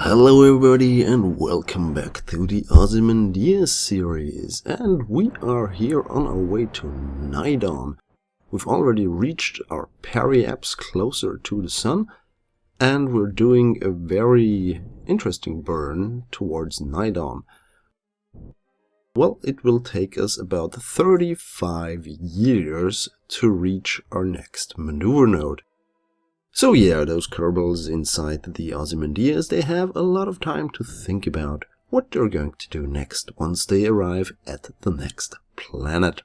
Hello everybody and welcome back to the Ozymandias series, and we are here on our way to Neidon. We've already reached our periapse closer to the sun, and we're doing a very interesting burn towards Neidon. Well, it will take us about 35 years to reach our next maneuver node. So yeah, those Kerbals inside the Ozymandias, they have a lot of time to think about what they're going to do next once they arrive at the next planet.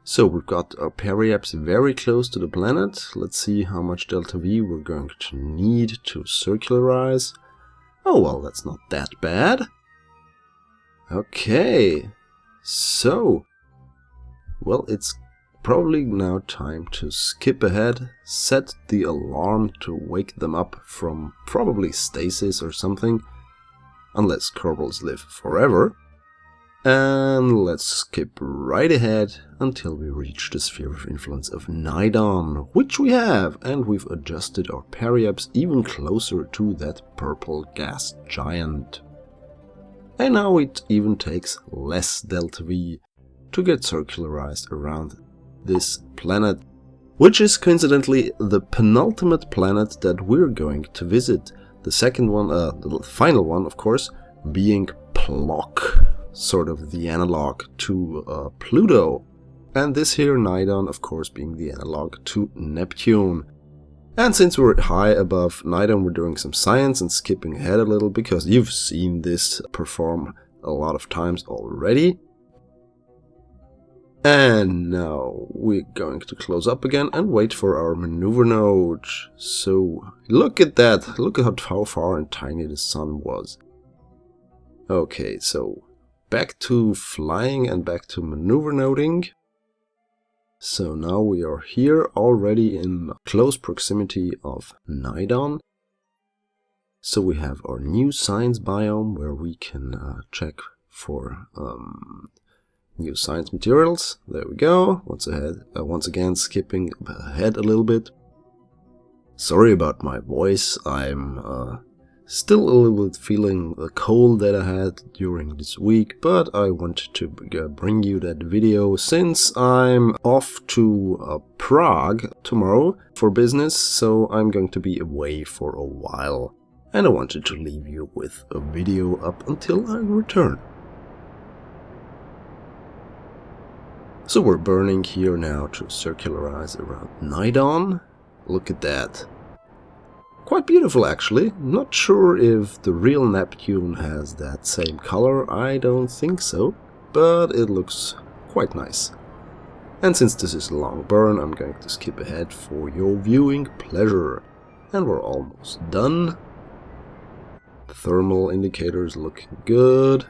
So we've got our periapse very close to the planet. Let's see how much delta V we're going to need to circularize. Oh well, that's not that bad. Okay, so, well, it's probably now time to skip ahead, set the alarm to wake them up from probably stasis or something, unless Kerbals live forever, and let's skip right ahead until we reach the sphere of influence of Neidon, which we have, and we've adjusted our periapse even closer to that purple gas giant. And now it even takes less delta V to get circularized around this planet, which is coincidentally the penultimate planet that we're going to visit. The second one, the final one, of course, being Plock, sort of the analog to Pluto. And this here, Neidon, of course, being the analog to Neptune. And since we're high above Neidon, we're doing some science and skipping ahead a little, because you've seen this perform a lot of times already. And now we're going to close up again and wait for our maneuver node. So look at that, look at how far and tiny the sun was. Okay, so back to flying and back to maneuver noding. So now we are here already in close proximity of Neidon. So we have our new science biome where we can check for new science materials. There we go. Once again, skipping ahead a little bit. Sorry about my voice. I'm still a little bit feeling the cold that I had during this week, but I wanted to bring you that video since I'm off to Prague tomorrow for business, so I'm going to be away for a while. And I wanted to leave you with a video up until I return. So we're burning here now to circularize around Neidon. Look at that. Quite beautiful actually. Not sure if the real Neptune has that same color. I don't think so. But it looks quite nice. And since this is a long burn, I'm going to skip ahead for your viewing pleasure. And we're almost done. Thermal indicators looking good.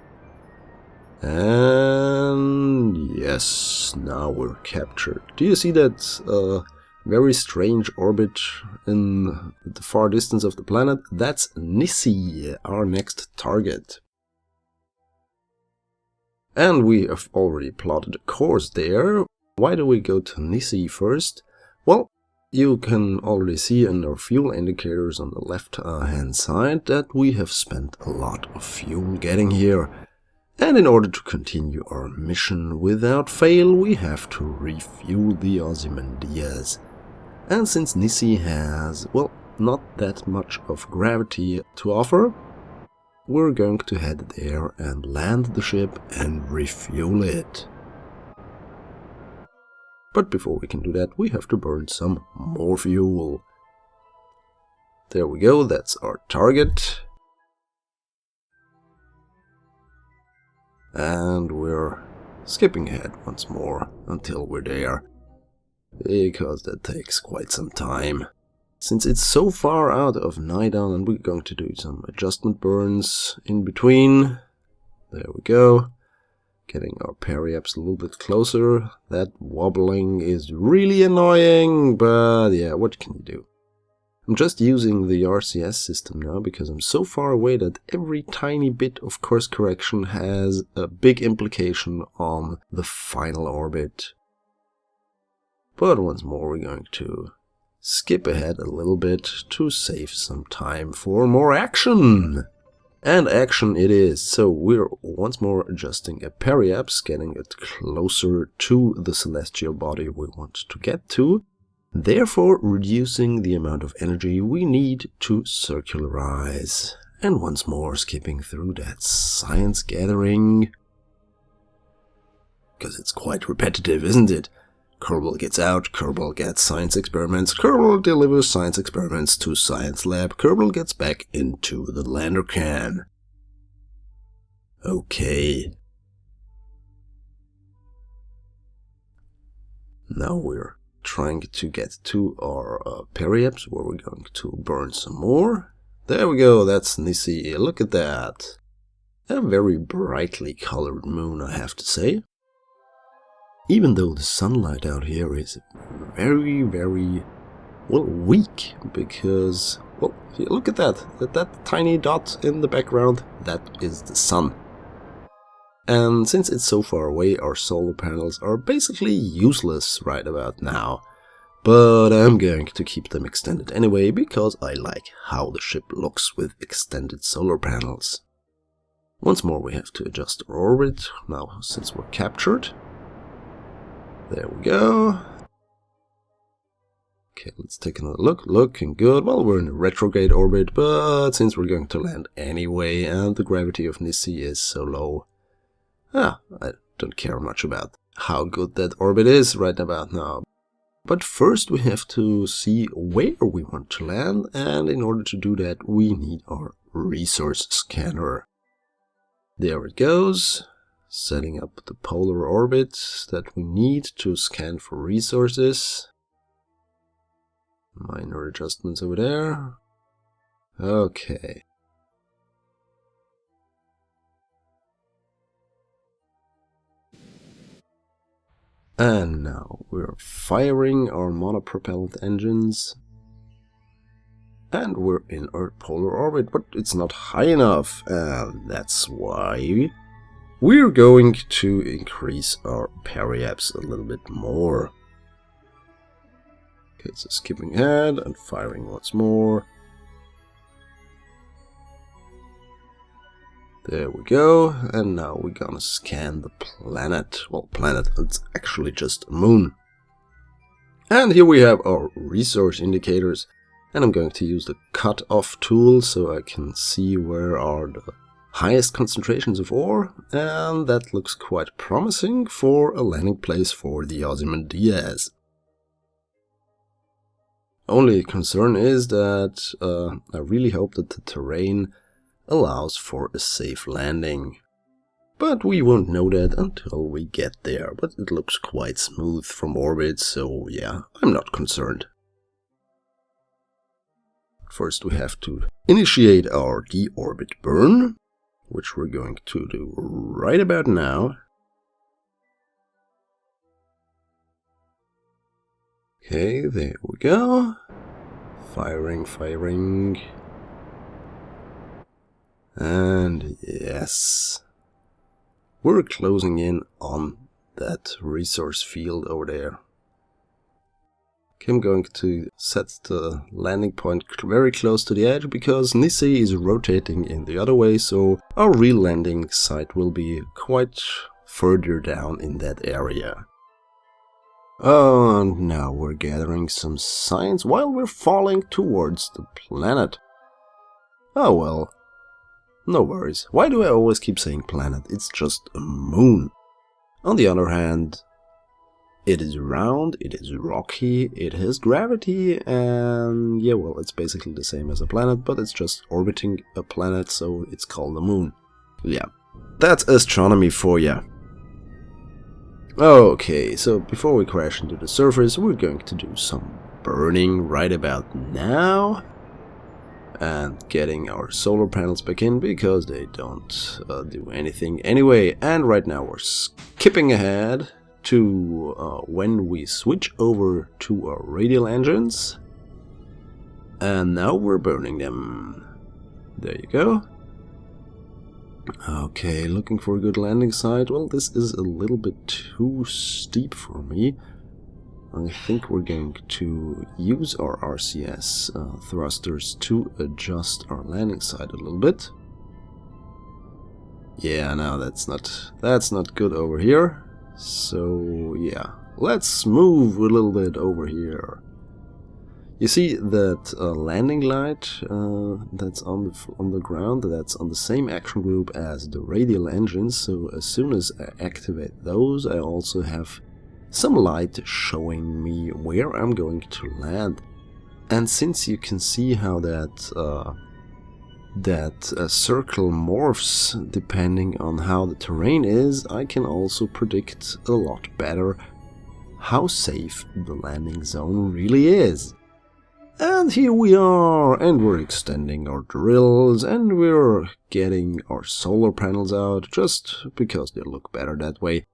And yes, now we're captured. Do you see that very strange orbit in the far distance of the planet? That's Nissi, our next target. And we have already plotted a course there. Why do we go to Nissi first? Well, you can already see in our fuel indicators on the left hand side that we have spent a lot of fuel getting here. And in order to continue our mission without fail, we have to refuel the Ozymandias. And since Nissi has, well, not that much of gravity to offer, we're going to head there and land the ship and refuel it. But before we can do that, we have to burn some more fuel. There we go, that's our target. And we're skipping ahead once more until we're there, because that takes quite some time. Since it's so far out of Neidon, and we're going to do some adjustment burns in between. There we go. Getting our periapse a little bit closer. That wobbling is really annoying, but yeah, what can you do? I'm just using the RCS system now because I'm so far away that every tiny bit of course correction has a big implication on the final orbit. But once more we're going to skip ahead a little bit to save some time for more action. And action it is. So we're once more adjusting a periapse, getting it closer to the celestial body we want to get to, therefore reducing the amount of energy we need to circularize. And once more skipping through that science gathering, because it's quite repetitive, isn't it? Kerbal gets out, Kerbal gets science experiments, Kerbal delivers science experiments to science lab, Kerbal gets back into the lander can. Okay. Now we're trying to get to our periapse, where we're going to burn some more. There we go, that's Nissi, look at that. A very brightly colored moon, I have to say. Even though the sunlight out here is very, well, weak, because, well, look at that. That tiny dot in the background, that is the sun. And since it's so far away, our solar panels are basically useless right about now. But I'm going to keep them extended anyway, because I like how the ship looks with extended solar panels. Once more we have to adjust our orbit, now since we're captured. There we go. Okay, let's take another look. Looking good. Well, we're in a retrograde orbit, but since we're going to land anyway, and the gravity of Nissi is so low, I don't care much about how good that orbit is right about now. But first we have to see where we want to land, and in order to do that we need our resource scanner. There it goes. Setting up the polar orbit that we need to scan for resources. Minor adjustments over there. Okay. And now we're firing our monopropellant engines. And we're in our polar orbit, but it's not high enough, and that's why we're going to increase our periapse a little bit more. Okay, so skipping ahead and firing once more. There we go, and now we're gonna scan the planet. Well, planet, it's actually just a moon. And here we have our resource indicators, and I'm going to use the cut-off tool so I can see where are the highest concentrations of ore, and that looks quite promising for a landing place for the Ozymandias. Only concern is that I really hope that the terrain allows for a safe landing. But we won't know that until we get there, but it looks quite smooth from orbit, so yeah, I'm not concerned. First we have to initiate our deorbit burn, which we're going to do right about now. Okay, there we go. Firing. And yes, we're closing in on that resource field over there. Okay, I'm going to set the landing point very close to the edge because Nissi is rotating in the other way, so our real landing site will be quite further down in that area. And now we're gathering some science while we're falling towards the planet. Oh well. No worries. Why do I always keep saying planet? It's just a moon. On the other hand, it is round, it is rocky, it has gravity, and yeah, well, it's basically the same as a planet, but it's just orbiting a planet, so it's called a moon. Yeah, that's astronomy for ya. Okay, so before we crash into the surface, we're going to do some burning right about now. And getting our solar panels back in because they don't do anything anyway. And right now we're skipping ahead to when we switch over to our radial engines. And now we're burning them. There you go. Okay, looking for a good landing site. Well, this is a little bit too steep for me. I think we're going to use our RCS thrusters to adjust our landing site a little bit. Yeah, no, that's not good over here. So yeah, let's move a little bit over here. You see that landing light that's on the ground, that's on the same action group as the radial engines, so as soon as I activate those, I also have some light showing me where I'm going to land. And since you can see how that circle morphs depending on how the terrain is, I can also predict a lot better how safe the landing zone really is. And here we are, and we're extending our drills, and we're getting our solar panels out, just because they look better that way.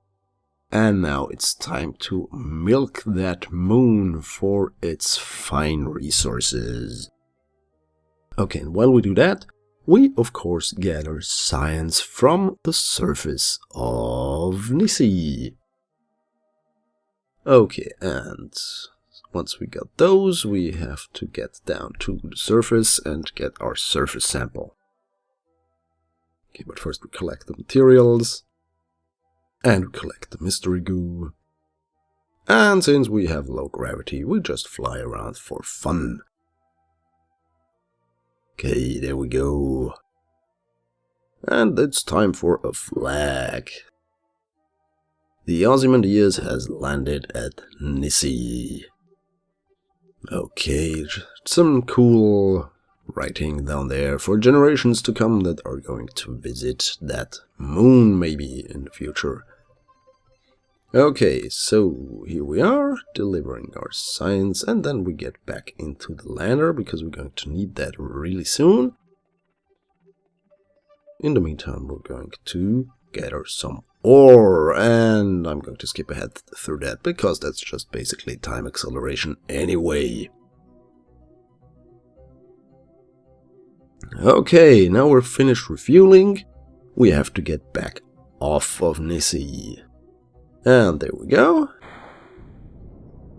And now it's time to milk that moon for its fine resources. Okay, and while we do that, we of course gather science from the surface of Nissi. Okay, and once we got those, we have to get down to the surface and get our surface sample. Okay, but first we collect the materials, and we collect the mystery goo. And since we have low gravity, we just fly around for fun. Okay, there we go. And it's time for a flag. The Ozymandias has landed at Nissi. Okay, some cool writing down there for generations to come that are going to visit that moon maybe in the future. Okay, so here we are, delivering our science, and then we get back into the lander, because we're going to need that really soon. In the meantime, we're going to gather some ore, and I'm going to skip ahead through that, because that's just basically time acceleration anyway. Okay, now we're finished refueling. We have to get back off of Nissi. And there we go.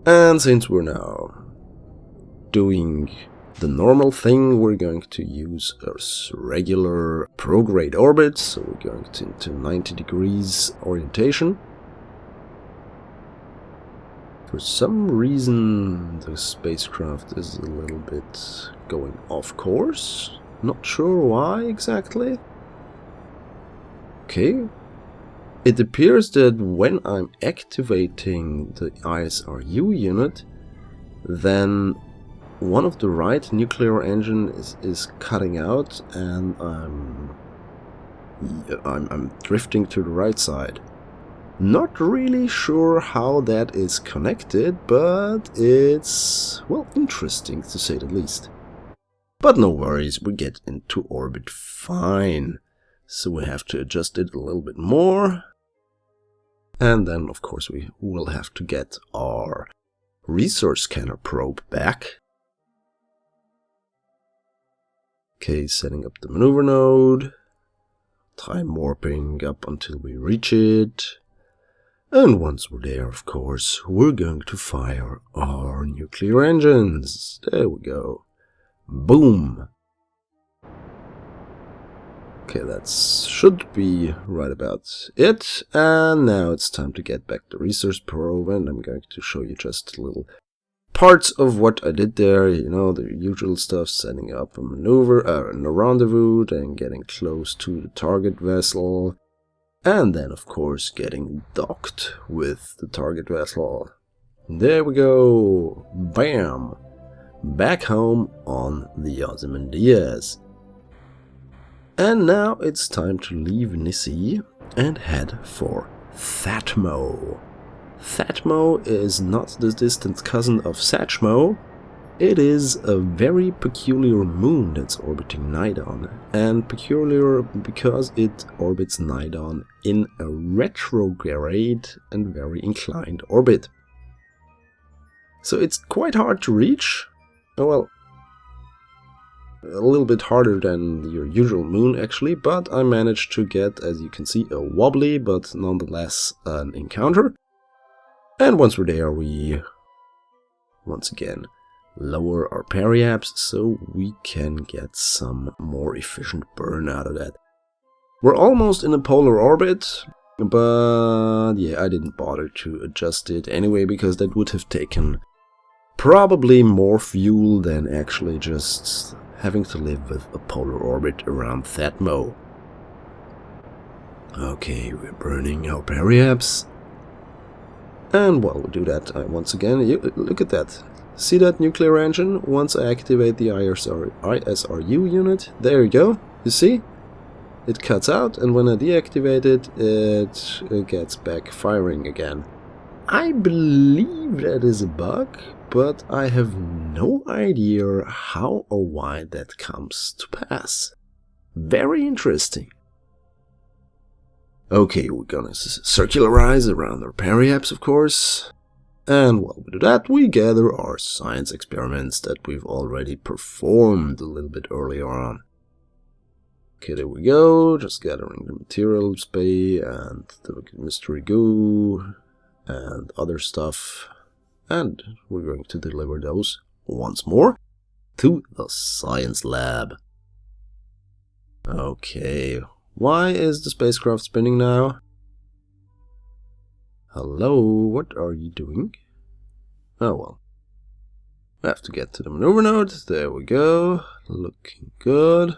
And since we're now doing the normal thing, we're going to use a regular prograde orbit. So we're going into 90 degrees orientation. For some reason, the spacecraft is a little bit going off course. Not sure why exactly. Okay. It appears that when I'm activating the ISRU unit, then one of the right nuclear engine is cutting out, and I'm drifting to the right side. Not really sure how that is connected, but it's, well, interesting to say the least. But no worries, we get into orbit fine. So we have to adjust it a little bit more. And then, of course, we will have to get our resource scanner probe back. Okay, setting up the maneuver node. Time warping up until we reach it. And once we're there, of course, we're going to fire our nuclear engines. There we go. Boom! Okay, that should be right about it. And now it's time to get back the resource probe, and I'm going to show you just little parts of what I did there. You know, the usual stuff, setting up a maneuver, a rendezvous, then getting close to the target vessel, and then, of course, getting docked with the target vessel. There we go! Bam! Back home on the Ozymandias. And now it's time to leave Nissi and head for Thmo. Thmo is not the distant cousin of Thmo. It is a very peculiar moon that's orbiting Neidon, and peculiar because it orbits Neidon in a retrograde and very inclined orbit. So it's quite hard to reach. Oh, well, a little bit harder than your usual moon actually, but I managed to get, as you can see, a wobbly but nonetheless an encounter. And once we're there, we once again lower our periapse so we can get some more efficient burn out of that. We're almost in a polar orbit, but yeah, I didn't bother to adjust it anyway because that would have taken probably more fuel than actually just having to live with a polar orbit around Thmo. Okay, we're burning our periapse. And while we do that, once again, look at that. See that nuclear engine? Once I activate the ISRU unit, there you go. You see? It cuts out, and when I deactivate it, it gets back firing again. I believe that is a bug, but I have no idea how or why that comes to pass. Very interesting. Okay, we're gonna circularize around our periapse, of course. And while we do that, we gather our science experiments that we've already performed a little bit earlier on. Okay, there we go, just gathering the materials bay and the mystery goo and other stuff. And we're going to deliver those once more to the science lab. Okay, why is the spacecraft spinning now? Hello, what are you doing? Oh well. We have to get to the maneuver node. There we go. Looking good.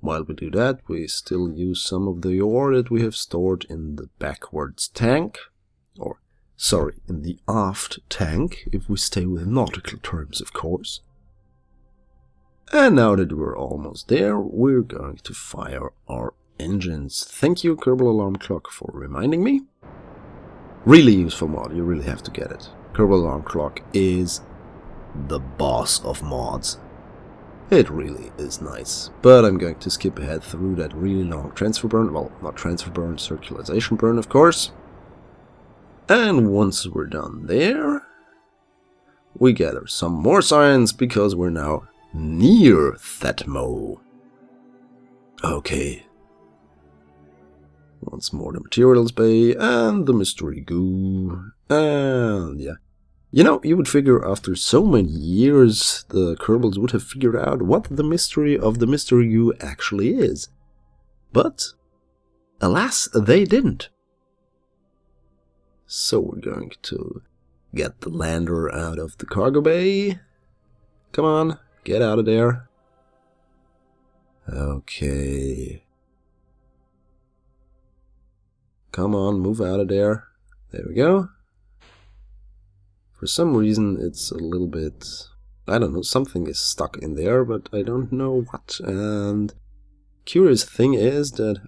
While we do that, we still use some of the ore that we have stored in the backwards tank. Or, sorry, in the aft tank, if we stay with nautical terms, of course. And now that we're almost there, we're going to fire our engines. Thank you, Kerbal Alarm Clock, for reminding me. Really useful mod, you really have to get it. Kerbal Alarm Clock is the boss of mods. It really is nice. But I'm going to skip ahead through that really long transfer burn. Well, not transfer burn, circularization burn, of course. And once we're done there, we gather some more science because we're now near Thmo. Okay. Once more the materials bay and the mystery goo, and yeah. You know, you would figure after so many years the Kerbals would have figured out what the mystery of the mystery goo actually is. But, alas, they didn't. So we're going to get the lander out of the cargo bay. Come on, get out of there. Okay. Come on, move out of there. There we go. For some reason it's a little bit, I don't know, something is stuck in there, but I don't know what. And curious thing is that,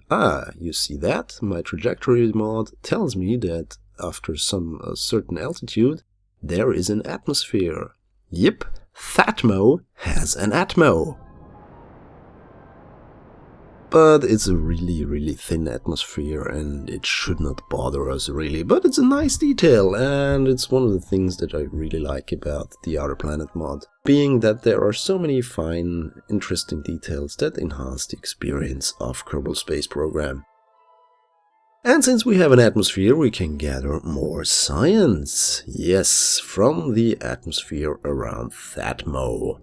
you see that? My trajectory mod tells me that after some certain altitude, there is an atmosphere. Yep, Thmo has an atmo. But it's a really, really thin atmosphere and it should not bother us really. But it's a nice detail and it's one of the things that I really like about the Outer Planet mod. Being that there are so many fine, interesting details that enhance the experience of Kerbal Space Program. And since we have an atmosphere, we can gather more science. Yes, from the atmosphere around Thmo.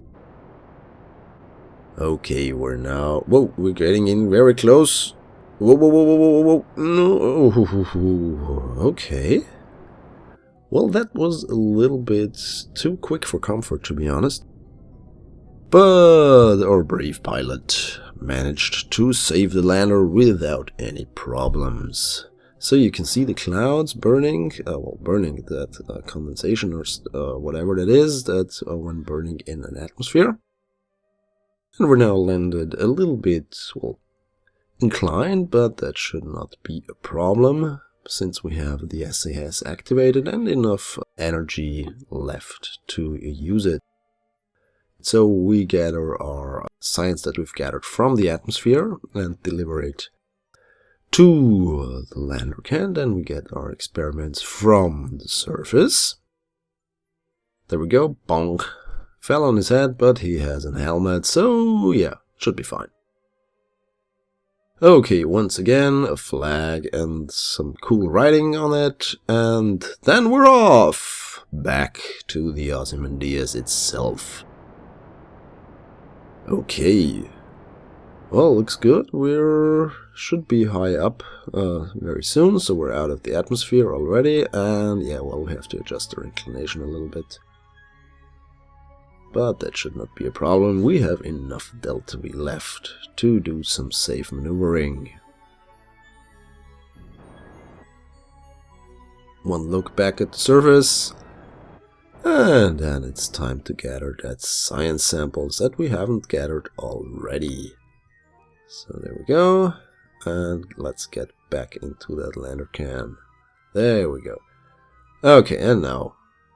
Okay, we're now... Whoa, we're getting in very close. Whoa, whoa, whoa, whoa, whoa, whoa. No. Okay. Well, that was a little bit too quick for comfort, to be honest. But our brave pilot managed to save the lander without any problems. So you can see the clouds burning, burning that condensation or whatever that is, that when burning in an atmosphere. And we're now landed a little bit, well, inclined, but that should not be a problem, since we have the SAS activated and enough energy left to use it. So we gather our science that we've gathered from the atmosphere and deliver it to the lander can, and we get our experiments from the surface. There we go, bonk. Fell on his head, but he has an helmet, so yeah, should be fine. Okay, once again, a flag and some cool writing on it, and then we're off! back to the Ozymandias itself. Okay. Well, looks good. Should be high up very soon, so we're out of the atmosphere already, and yeah, well, we have to adjust our inclination a little bit. But that should not be a problem. We have enough delta V left to do some safe maneuvering. One look back at the surface, and then it's time to gather that science samples that we haven't gathered already. So there we go, and let's get back into that lander can. There we go. Okay, and now,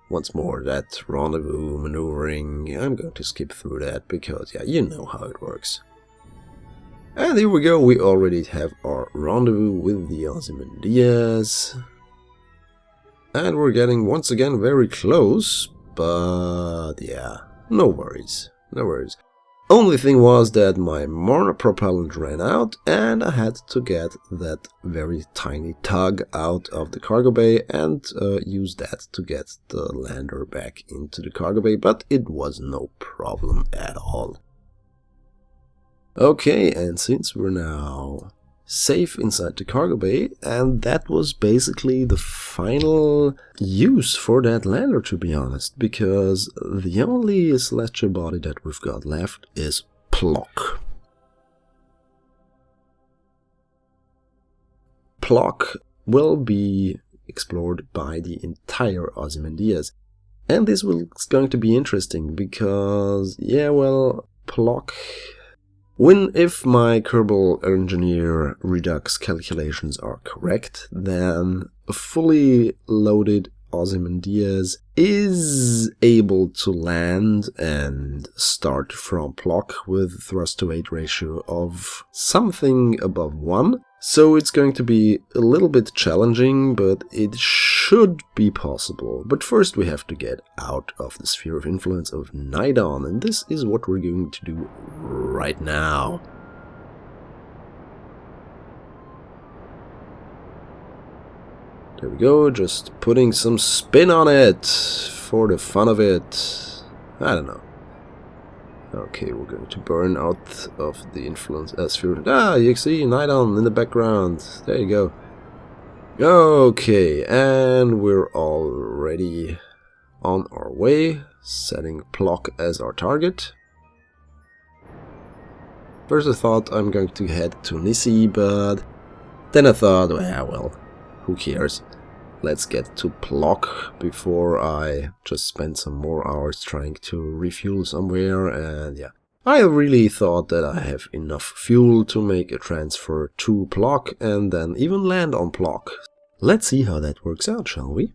once more, that rendezvous maneuvering. I'm going to skip through that because, yeah, you know how it works. And here we go, we already have our rendezvous with the Ozymandias. And we're getting, once again, very close, but yeah, no worries, no worries. Only thing was that my monopropellant ran out and I had to get that very tiny tug out of the cargo bay and use that to get the lander back into the cargo bay, but it was no problem at all. Okay, and since we're now safe inside the cargo bay, and that was basically the final use for that lander, to be honest, because the only celestial body that we've got left is Plock. Plock will be explored by the entire Ozymandias, and this is going to be interesting because, yeah, well, Plock, if my Kerbal engineer redux calculations are correct, then a fully loaded Ozymandias is able to land and start from Plock with thrust to weight ratio of something above 1. So it's going to be a little bit challenging, but it should be possible. But first we have to get out of the sphere of influence of Neidon, and this is what we're going to do right now. There we go, just putting some spin on it for the fun of it. I don't know. Okay, we're going to burn out of the influence sphere. You see Neidon in the background. There you go. Okay, and we're already on our way, setting Plock as our target. First I thought I'm going to head to Nissi, but then I thought, well, who cares? Let's get to Plock before I just spend some more hours trying to refuel somewhere, and yeah. I really thought that I have enough fuel to make a transfer to Plock and then even land on Plock. Let's see how that works out, shall we?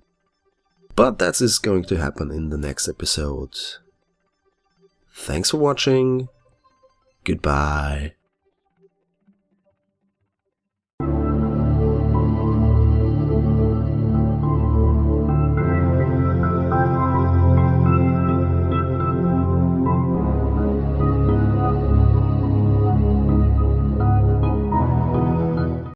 But that is going to happen in the next episode. Thanks for watching. Goodbye.